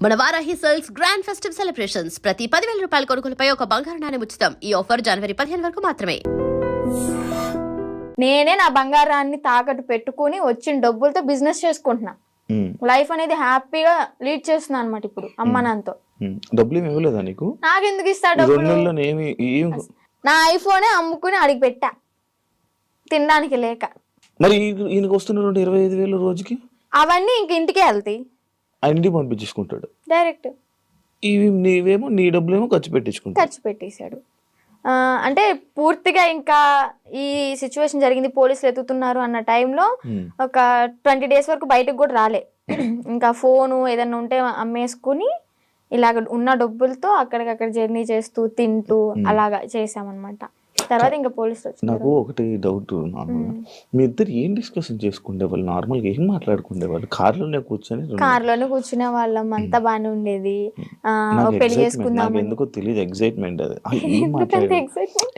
మన Varahi sales grand festive celebrations ప్రతి 10,000 రూపాయల కొనుగోలుపై ఒక బంగారు నాణెం ఉచితం. ఈ ఆఫర్ జనవరి 15 వరకు మాత్రమే. నేనే నా బంగారాన్ని తాకట్టు పెట్టుకుని వచ్చిన డబ్బులతో బిజినెస్ చేసుకుంటున్నా. లైఫ్ అనేది హ్యాపీగా లీడ్ చేస్తున్నా అనమాట. ఇప్పుడు అమ్మ నాన్నతో డబ్బులు ఏమి ఇవ్వలేదా నీకు? నాకెందుకు ఇస్తా డబ్బులు? నా ఐఫోనే అమ్ముకుని అడిగి పెట్టా తినడానికి లేక. మరి ఈయనకు వస్తున్న 25,000 రోజుకి అవన్నీ ఇంక ఇంటికే వెళ్తాయి. ఇంటికి పంపించేసుకుంటాడు డైరెక్ట్. ఇవి నీవేమో నీ డబ్బులేమో ఖర్చు పెట్టేశాడు. అంటే పూర్తిగా ఇంకా ఈ సిచ్యువేషన్ జరిగింది, పోలీసులు ఎత్తుతున్నారు అన్న టైంలో ఒక 20 days వరకు బయటకు కూడా రాలే. ఇంకా ఫోను ఏదన్నా ఉంటే అమ్మేసుకుని ఇలాగ ఉన్న డబ్బులతో అక్కడికక్కడ జర్నీ చేస్తూ తింటూ అలాగా చేసామన్నమాట. తర్వాత ఇంకా పోలీసులు వచ్చారు. నాకు ఒకటి డౌట్, నార్మల్గా మీ ఇద్దరు ఏం డిస్కషన్ చేసుకునేవాళ్ళు? నార్మల్గా ఏం మాట్లాడుకునేవాళ్ళు? కార్లోనే కూర్చునే వాళ్ళం, అంతా బాగానే ఉండేది. పెళ్లి చేసుకుందాం ఎందుకో తెలియదు, ఎక్సైట్మెంట్ అది.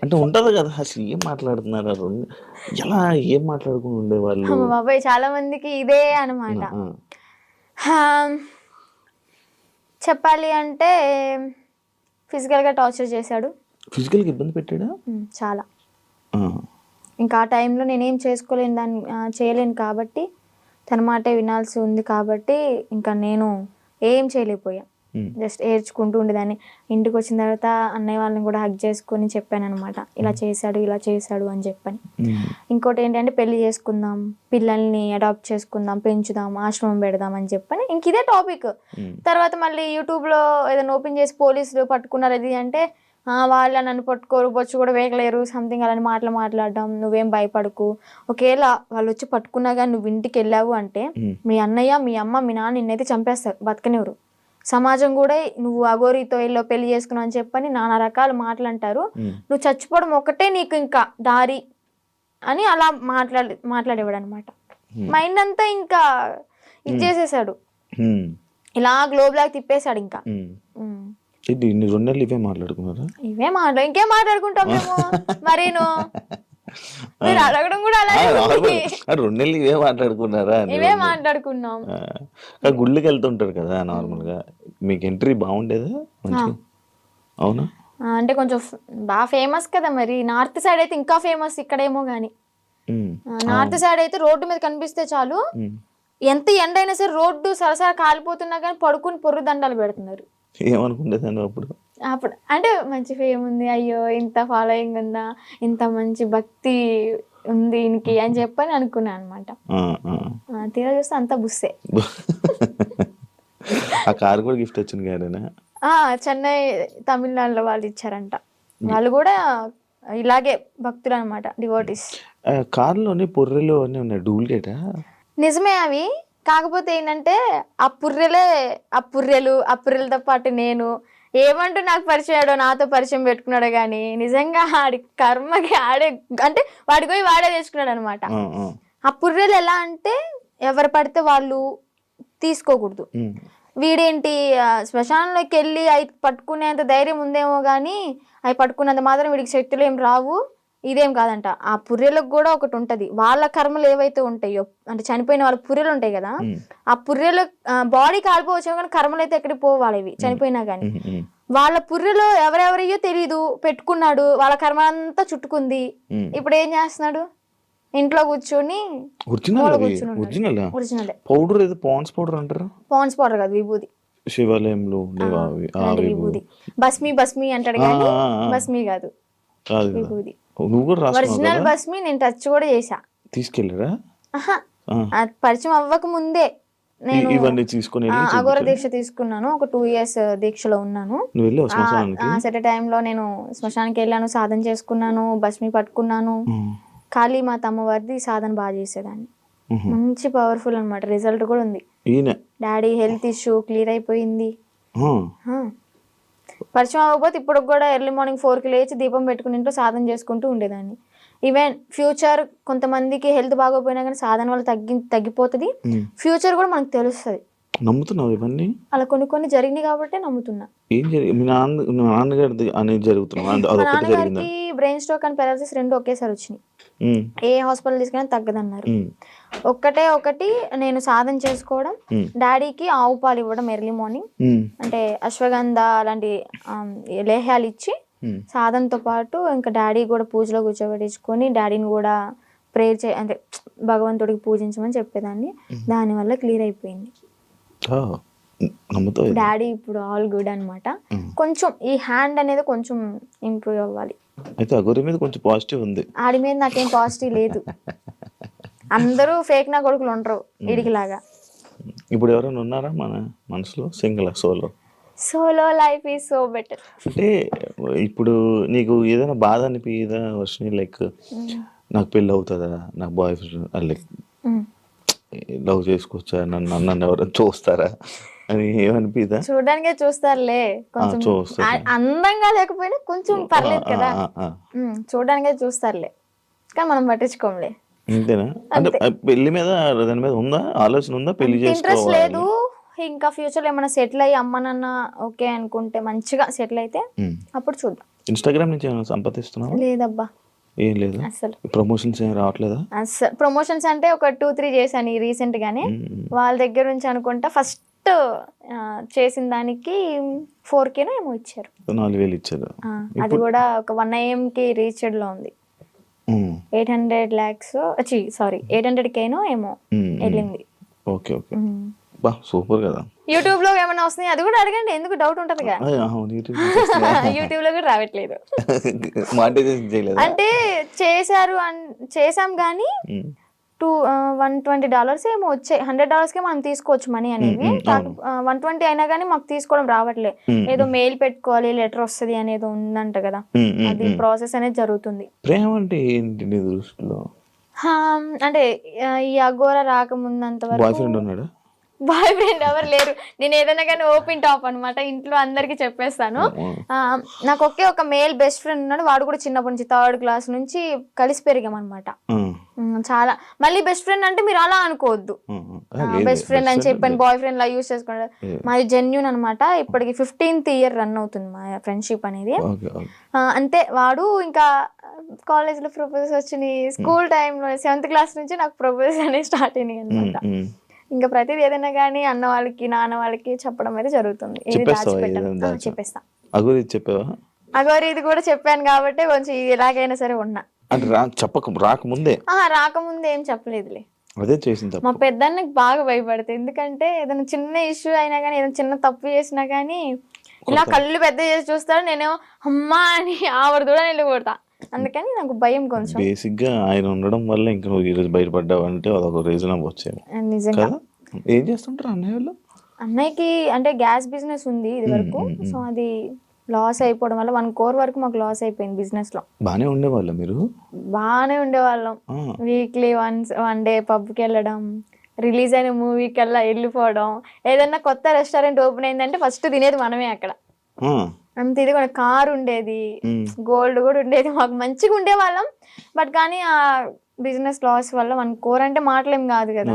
అంటే ఉంటది కదా, అసలు ఏం మాట్లాడుతున్నారు, ఎలా ఏం మాట్లాడుకుని ఉండేవాళ్ళు? బాబాయ్ చాలా మందికి ఇదే అనమాట. చెప్పాలి అంటే ఫిజికల్ గా టార్చర్ చేశాడు. ఫిజికల్గా ఇబ్బంది పెట్టాడా? చాలా. ఇంకా ఆ టైంలో నేనేం చేసుకోలేను, దాన్ని చేయలేను కాబట్టి తన మాటే వినాల్సి ఉంది కాబట్టి ఇంకా నేను ఏం చేయలేకపోయా. జస్ట్ ఏడ్చుకుంటూ ఉండేదాన్ని. ఇంటికి వచ్చిన తర్వాత అన్నయ్య వాళ్ళని కూడా హగ్ చేసుకుని చెప్పాను అనమాట, ఇలా చేశాడు అని చెప్పని. ఇంకోటి ఏంటంటే పెళ్లి చేసుకుందాం, పిల్లల్ని అడాప్ట్ చేసుకుందాం, పెంచుదాం, ఆశ్రమం పెడదాం అని చెప్పని ఇంక ఇదే టాపిక్. తర్వాత మళ్ళీ యూట్యూబ్లో ఏదైనా ఓపెన్ చేసి పోలీసులు పట్టుకున్నారు అది అంటే వాళ్ళ నన్ను పట్టుకోరు, బొచ్చు కూడా వేయలేరు, సంథింగ్ అలాంటి మాట్లాడడం. నువ్వేం భయపడకు, ఒకవేళ వాళ్ళు వచ్చి పట్టుకున్నా కానీ నువ్వు ఇంటికి వెళ్ళావు అంటే మీ అన్నయ్య, మీ అమ్మ, మీ నాన్న నిన్నైతే చంపేస్తారు, బతకనివ్వరు. సమాజం కూడా నువ్వు అఘోరితో ఇల్లు పెళ్లి చేసుకున్నావు అని చెప్పని నానా రకాల మాటలు అంటారు. నువ్వు చచ్చిపోవడం ఒకటే నీకు ఇంకా దారి అని అలా మాట్లాడేవాడు అనమాట. మైండ్ అంతా ఇంకా ఇచ్చేసేసాడు, ఇలా గ్లోబ్ లాగా తిప్పేశాడు. ఇంకా ఇవే మాట్లాడుకున్నారా? ఇంకేం మాట్లాడుకుంటాం మేము. మరి మీరు అడగడం కూడా అలాగే. 2 నెలలు ఇవే మాట్లాడుకున్నారా? ఇవే మాట్లాడుకున్నాం. గుళ్ళకి వెళ్తుంటారు కదా నార్మల్ గా, మీకు ఎంట్రీ బాగుండేదా? అవునా? అంటే కొంచెం బాగా ఫేమస్ కదా, మరి నార్త్ సైడ్ అయితే ఇంకా ఫేమస్. ఇక్కడేమో గానీ నార్త్ సైడ్ అయితే రోడ్డు మీద కనిపిస్తే చాలు, ఎంత ఎండ అయినా సరే రోడ్డు సరసర కాలిపోతున్నా కానీ పడుకుని పొర్రు దండాలు పెడుతున్నారు. ఏమనుకుంటేదాన్ని అప్పుడు అంటే మంచి ఫేమ్ ఉంది, అయ్యో ఇంత ఫాలోయింగ్ ఉందా, ఇంత మంచి భక్తి ఉంది ఈయనకి అని చెప్పని అనుకున్నా అనమాట. తీరా చూస్తే అంతా బుస్సే. ఆ కారు కూడా గిఫ్ట్ వచ్చింది కదా? చెన్నై తమిళనాడులో వాళ్ళు ఇచ్చారంట. వాళ్ళు కూడా ఇలాగే భక్తులు అనమాట, డివోటీస్. కారులోని పొర్రెలు అన్నీ ఉన్నాయి, డూప్లికేటా? నిజమే అవి. కాకపోతే ఏంటంటే ఆ పుర్రెలతో పాటు నేను ఏమంటూ నాకు పరిచయాడో, నాతో పరిచయం పెట్టుకున్నాడో కానీ నిజంగా ఆడి కర్మకి ఆడే అంటే వాడికి పోయి వాడే తెచ్చుకున్నాడు అనమాట. ఆ పుర్రెలు ఎలా అంటే ఎవరు పడితే వాళ్ళు తీసుకోకూడదు. వీడేంటి శ్మశానంలోకి వెళ్ళి అవి పట్టుకునేంత ధైర్యం ఉందేమో కానీ అవి పట్టుకున్నంత మాత్రం వీడికి శక్తులు ఏం రావు. ఇదేం కాదంట, ఆ పుర్రెలకు కూడా ఒకటి ఉంటది. వాళ్ళ కర్మలు ఏవైతే ఉంటాయో, అంటే చనిపోయిన వాళ్ళ పుర్రెలు ఉంటాయి కదా, ఆ పుర్రెలు బాడీ కాలిపోవచ్చు కానీ కర్మలు అయితే ఎక్కడికి పోవాలి ఇవి చనిపోయినా గానీ. వాళ్ళ పుర్రెలో ఎవరెవరయ్యో తెలీదు, పెట్టుకున్నాడు, వాళ్ళ కర్మ అంతా చుట్టుకుంది. ఇప్పుడు ఏం చేస్తున్నాడు? ఇంట్లో కూర్చొని పాండ్స్ పౌడర్ కాదు, విభూది. శివాలయంలో విభూది, భస్మి అంటాడు కానీ భస్మి కాదు, విభూది. ఒరిజినల్ భస్మి. నేను టచ్ కూడా చేసా. తీసుకెళ్ళరా? పరిచయం అవ్వక ముందే నేను అఘోర దీక్ష తీసుకున్నాను. ఒక 2 years దీక్షలో ఉన్నాను. సెట్ టైంలో నేను శ్మశానానికి వెళ్ళాను, సాధన చేసుకున్నాను, భస్మి పట్టుకున్నాను. కాళీమాత అమ్మవారిది సాధన బాగా చేసేదాన్ని, మంచి పవర్ఫుల్ అనమాట. రిజల్ట్ కూడా ఉంది. డాడీ హెల్త్ ఇష్యూ క్లియర్ అయిపోయింది. పరిచయం అవ్వకపోతే ఇప్పుడు కూడా ఎర్లీ మార్నింగ్ 4కి లేచి దీపం పెట్టుకుని ఇంట్లో సాధన చేసుకుంటూ ఉండేదాన్ని. ఈవెన్ ఫ్యూచర్ కొంతమందికి హెల్త్ బాగోపోయినా కానీ సాధన వల్ల తగ్గిపోతుంది. ఫ్యూచర్ కూడా మనకు తెలుస్తుంది. నమ్ముతున్నావు ఇవన్నీ? అలా కొన్ని జరిగినాయి కాబట్టి నమ్ముతున్నా. నాన్నగారికి బ్రెయిన్ స్ట్రోక్ అండ్ పెరాలసిస్ 2 ఒకేసారి వచ్చినాయి. ఏ హాస్పిటల్ తీసుకున్నా తగ్గదన్నారు. ఒకటి నేను సాధన చేసుకోవడం, డాడీకి ఆవు పాలు ఇవ్వడం ఎర్లీ మార్నింగ్, అంటే అశ్వగంధ అలాంటి లేహ్యాలు ఇచ్చి సాధనతో పాటు ఇంకా డాడీ కూడా పూజలో కూర్చోబెట్టించుకొని డాడీని కూడా ప్రేయర్ అంటే భగవంతుడికి పూజించమని చెప్పేదాన్ని. దానివల్ల క్లియర్ అయిపోయింది. డాడీ ఇప్పుడు ఆల్ గుడ్ అన్నమాట. కొంచెం ఈ హ్యాండ్ అనేది కొంచెం ఇంప్రూవ్ అవ్వాలి. అయితే అగోరి మీద కొంచెం పాజిటివ్ ఉంది. ఆడి మీద నాకేం పాజిటివ్ లేదు. అందరూ ఫేక్ నా కొడుకులు ఉండరు ఇడికిలాగా. ఇప్పుడు ఎవరైనా ఉన్నారా మన మనసులో? Single solo life is so better. అంటే ఇప్పుడు నీకు ఏదైనా బాధ అనిపించదా వర్షిని? లైక్ నాకు పెళ్ళి అవుతుందా, నాకు బాయ్ ఫ్రెండ్ లైక్ లవ్ చేసుకోవచ్చా, నన్ను ఎవరైనా చూస్తారా అని ఏమనిపిదా? చూడడానికే చూస్తారులే, కొంచెం అందంగా లేకపోయినా కొంచెం పర్లేదు కదా, చూడడానికే చూస్తారులే, కానీ మనం పట్టించుకోంలే. అంతేనా? అంటే పెళ్లి మీద దాని మీద ఉందా ఆలోచన? ఉందా పెళ్లి ఇంట్రెస్ట్ లేదు. ఇంకా ఫ్యూచర్ లో ఏమైనా సెటిల్ అయ్యి అమ్మ నాన్న ఓకే అనుకుంటే, మంచిగా సెటిల్ అయితే అప్పుడు చూద్దాం. ఇన్స్టాగ్రామ్ నుంచి ఏమైనా సంపాదిస్తున్నావా? లేదబ్బా, ఏం లేదు. అసలు ప్రమోషన్స్ ఏం రావట్లేదా? అసలు ప్రమోషన్స్ అంటే ఒక 2-3 చేశాను రీసెంట్ గానే. వాళ్ళ దగ్గర నుంచి అనుకుంటా ఫస్ట్ చేసిన దానికి 4K ఏమో ఇచ్చారు. 4,000 ఇచ్చారు. అది కూడా ఒక 1 AM కి రీచ్డ్ లో ఉంది. 800 lakhs 800K ఏమో వెళ్ళింది. ఓకే ఓకే, బా సూపర్ కదా. యూట్యూబ్ లో ఏమైనా వస్తున్నాయి అది కూడా అడగండి, ఎందుకు డౌట్ ఉంటది కదా. యూట్యూబ్ లో కూడా రావట్లేదు. అంటే చేసాం కానీ $120 ఏమో వచ్చాయి. $100 మనం తీసుకోవచ్చు మనీ అనేవి. 120 అయినా కానీ మాకు తీసుకోవడం రావట్లే. ఏదో మెయిల్ పెట్టుకోవాలి, లెటర్ వస్తుంది అనేది ఉందంట కదా, అది ప్రాసెస్ అనేది జరుగుతుంది. ప్రేమ అంటే ఏంటి నీ దృష్టిలో? అంటే ఈ అఘోరా రాకముందంత వరకు బాయ్ ఫ్రెండ్ ఎవరు లేరు. నేను ఏదైనా కానీ ఓపెన్ టాప్ అనమాట, ఇంట్లో అందరికి చెప్పేస్తాను. నాకు ఒకే ఒక మేల్ బెస్ట్ ఫ్రెండ్ ఉన్నాడు. వాడు కూడా చిన్నప్పటి నుంచి 3rd class నుంచి కలిసి పెరిగాం అనమాట. చాలా మళ్ళీ బెస్ట్ ఫ్రెండ్ అంటే మీరు అలా అనుకోవద్దు, బెస్ట్ ఫ్రెండ్ అని చెప్పాను బాయ్ ఫ్రెండ్ లా యూజ్ చేసుకున్నాడు. మాది జెన్యూన్ అనమాట. ఇప్పటికి 15th year రన్ అవుతుంది మా ఫ్రెండ్షిప్ అనేది. అంతే. వాడు ఇంకా కాలేజ్ లో ప్రపోజ్ వచ్చినాయి, స్కూల్ టైంలో 7th class నుంచి నాకు ప్రపోజ్ అనేది స్టార్ట్ అయినాయి అనమాట. ఇంకా ప్రతిదీ ఏదైనా కానీ అన్న వాళ్ళకి నాన్న వాళ్ళకి చెప్పడం అయితే జరుగుతుంది. చెప్పేస్తా. అగోరి ఇది కూడా చెప్పాను కాబట్టి కొంచెం ఎలాగైనా సరే ఉన్నా. రాకముందే ఏం చెప్పలేదులే. అదే చేసింది. మా పెద్దన్నకి బాగా భయపడతాయి. ఎందుకంటే ఏదైనా చిన్న ఇష్యూ అయినా కానీ, ఏదైనా చిన్న తప్పు చేసినా కానీ ఇలా కళ్ళు పెద్ద చేసి చూస్తాడు. నేనేమో అమ్మా అని ఆవిడ కూడా నిల్లు కొడతా. అందుకని నాకు భయం కొంచెం. బేసిక్ గా ఆయన ఉండడం వల్ల ఇంకా నువ్వు ఈరోజు బయటపడ్డావు అంటే అదొక రీజన్ వచ్చేది. నిజంగా. ఏం చేస్తుంటారు అన్నయ్య వాళ్ళు? అన్నయ్యకి అంటే గ్యాస్ బిజినెస్ ఉంది ఇది వరకు. సో అది లాస్ అయిపోవడం వల్ల 1 crore వరకు మాకు లాస్ అయిపోయింది బిజినెస్ లో. బానే ఉండేవాళ్ళం మీరు? బానే ఉండేవాళ్ళం. వీక్లీ వన్ డే పబ్కి వెళ్ళడం, రిలీజ్ అయిన మూవీకి వెళ్ళిపోవడం. ఏదన్నా కొత్త రెస్టారెంట్ ఓపెన్ అయిందంటే ఫస్ట్ తినేది మనమే అక్కడ. అంత ఇది కూడా కార్ ఉండేది, గోల్డ్ కూడా ఉండేది, మాకు మంచిగా ఉండేవాళ్ళం. బట్ కానీ ఆ బిజినెస్ లాస్ వల్ల 1 crore అంటే మాటలేం కాదు కదా.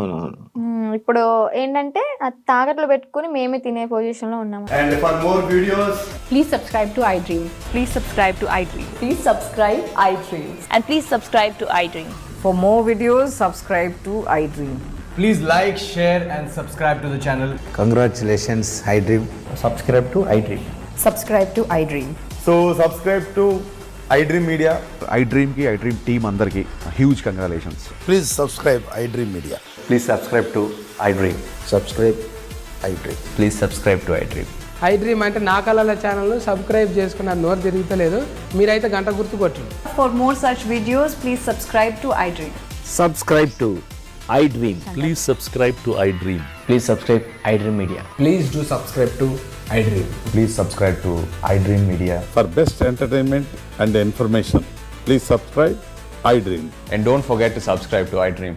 ఇప్పుడు ఏంటంటే తాకట్లు పెట్టుకుని మేమే తినే పొజిషన్ లో ఉన్నాము. And for more videos, please subscribe to iDream. Please subscribe to iDream. Please subscribe iDream. And please subscribe to iDream. For more videos, subscribe to iDream. please like, share and subscribe to the channel. Congratulations, iDream. Subscribe to iDream. Subscribe to iDream. So subscribe to iDream Media. iDream ki iDream team andarki huge congratulations. Please subscribe iDream Media. Please subscribe to iDream. Subscribe iDream. Please subscribe to iDream. iDream అంటే నా కళల channel subscribe చేసుకున్న నోరు తిరుగుతలేదు, మీరైతే గంట గుర్తు కొట్టండి. For more such videos, please subscribe to iDream. Subscribe to iDream. Please subscribe to iDream. Please subscribe iDream Media. Please do subscribe to iDream. Please subscribe to iDream Media. For best entertainment and information, please subscribe iDream. And don't forget to subscribe to iDream.